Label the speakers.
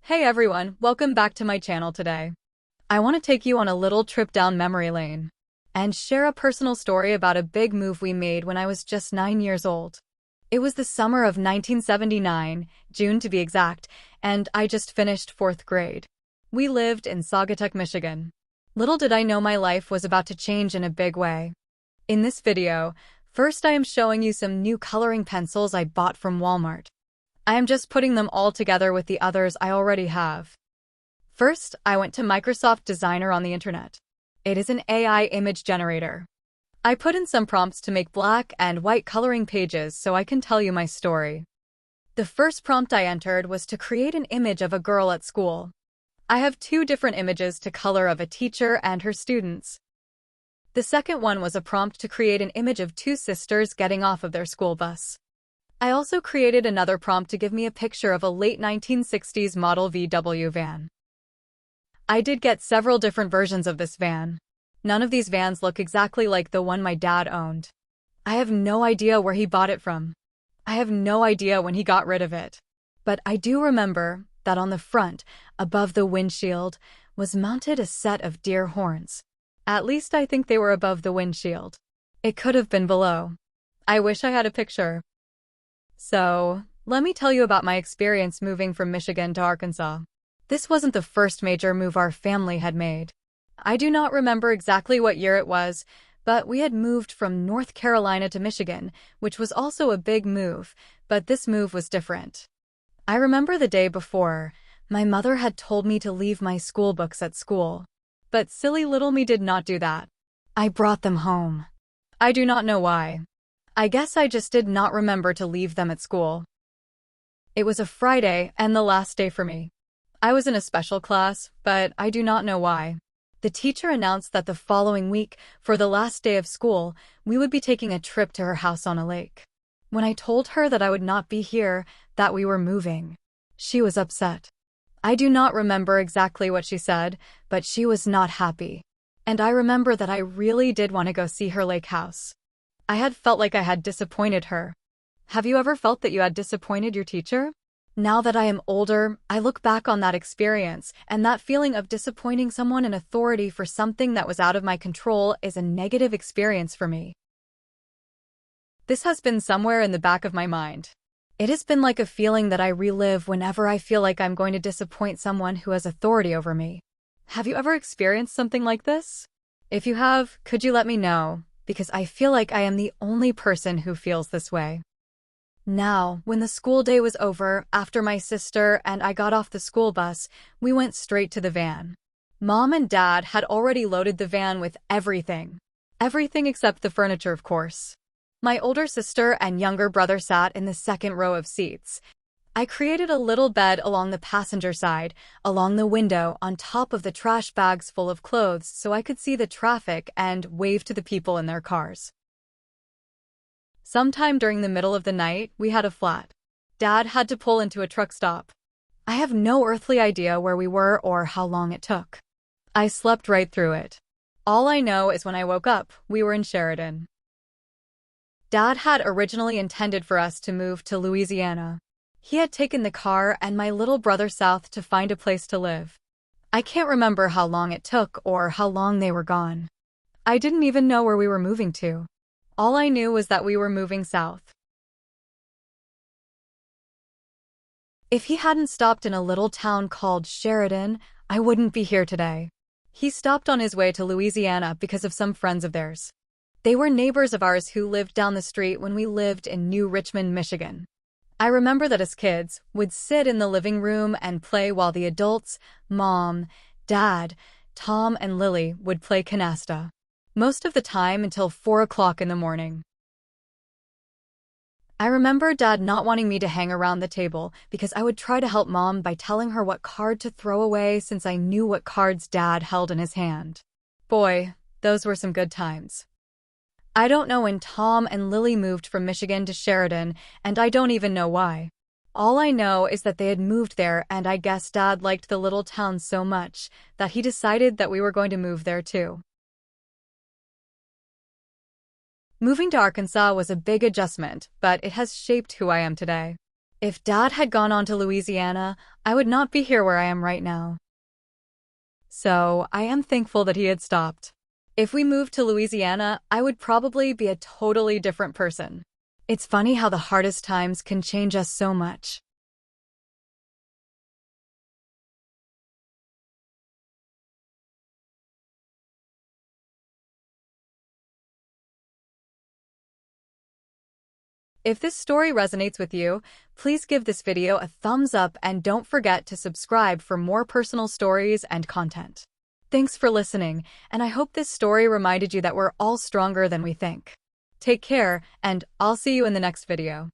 Speaker 1: Hey everyone, welcome back to my channel today. I want to take you on a little trip down memory lane and share a personal story about a big move we made when I was just 9 years old. It was the summer of 1979, June to be exact, and I just finished 4th grade. We lived in Saugatuck, Michigan. Little did I know my life was about to change in a big way. In this video, first I am showing you some new coloring pencils I bought from Walmart. I am just putting them all together with the others I already have. First, I went to Microsoft Designer on the internet. It is an AI image generator. I put in some prompts to make black and white coloring pages so I can tell you my story. The first prompt I entered was to create an image of a girl at school. I have 2 different images to color of a teacher and her students. The second one was a prompt to create an image of 2 sisters getting off of their school bus. I also created another prompt to give me a picture of a late 1960s model VW van. I did get several different versions of this van. None of these vans look exactly like the one my dad owned. I have no idea where he bought it from. I have no idea when he got rid of it. But I do remember that on the front, above the windshield, was mounted a set of deer horns. At least I think they were above the windshield. It could have been below. I wish I had a picture. So, let me tell you about my experience moving from Michigan to Arkansas. This wasn't the first major move our family had made. I do not remember exactly what year it was, but we had moved from North Carolina to Michigan, which was also a big move, but this move was different. I remember the day before, my mother had told me to leave my school books at school. But silly little me did not do that. I brought them home. I do not know why. I guess I just did not remember to leave them at school. It was a Friday and the last day for me. I was in a special class, but I do not know why. The teacher announced that the following week, for the last day of school, we would be taking a trip to her house on a lake. When I told her that I would not be here, that we were moving, she was upset. I do not remember exactly what she said, but she was not happy. And I remember that I really did want to go see her lake house. I had felt like I had disappointed her. Have you ever felt that you had disappointed your teacher? Now that I am older, I look back on that experience, and that feeling of disappointing someone in authority for something that was out of my control is a negative experience for me. This has been somewhere in the back of my mind. It has been like a feeling that I relive whenever I feel like I'm going to disappoint someone who has authority over me. Have you ever experienced something like this? If you have, could you let me know? Because I feel like I am the only person who feels this way. Now, when the school day was over, after my sister and I got off the school bus, we went straight to the van. Mom and Dad had already loaded the van with everything. Everything except the furniture, of course. My older sister and younger brother sat in the second row of seats. I created a little bed along the passenger side, along the window, on top of the trash bags full of clothes so I could see the traffic and wave to the people in their cars. Sometime during the middle of the night, we had a flat. Dad had to pull into a truck stop. I have no earthly idea where we were or how long it took. I slept right through it. All I know is when I woke up, we were in Sheridan. Dad had originally intended for us to move to Louisiana. He had taken the car and my little brother south to find a place to live. I can't remember how long it took or how long they were gone. I didn't even know where we were moving to. All I knew was that we were moving south. If he hadn't stopped in a little town called Sheridan, I wouldn't be here today. He stopped on his way to Louisiana because of some friends of theirs. They were neighbors of ours who lived down the street when we lived in New Richmond, Michigan. I remember that as kids, would sit in the living room and play while the adults, Mom, Dad, Tom, and Lily would play canasta. Most of the time until 4 o'clock in the morning. I remember Dad not wanting me to hang around the table because I would try to help Mom by telling her what card to throw away since I knew what cards Dad held in his hand. Boy, those were some good times. I don't know when Tom and Lily moved from Michigan to Sheridan, and I don't even know why. All I know is that they had moved there, and I guess Dad liked the little town so much that he decided that we were going to move there too. Moving to Arkansas was a big adjustment, but it has shaped who I am today. If Dad had gone on to Louisiana, I would not be here where I am right now. So, I am thankful that he had stopped. If we moved to Louisiana, I would probably be a totally different person. It's funny how the hardest times can change us so much. If this story resonates with you, please give this video a thumbs up and don't forget to subscribe for more personal stories and content. Thanks for listening, and I hope this story reminded you that we're all stronger than we think. Take care, and I'll see you in the next video.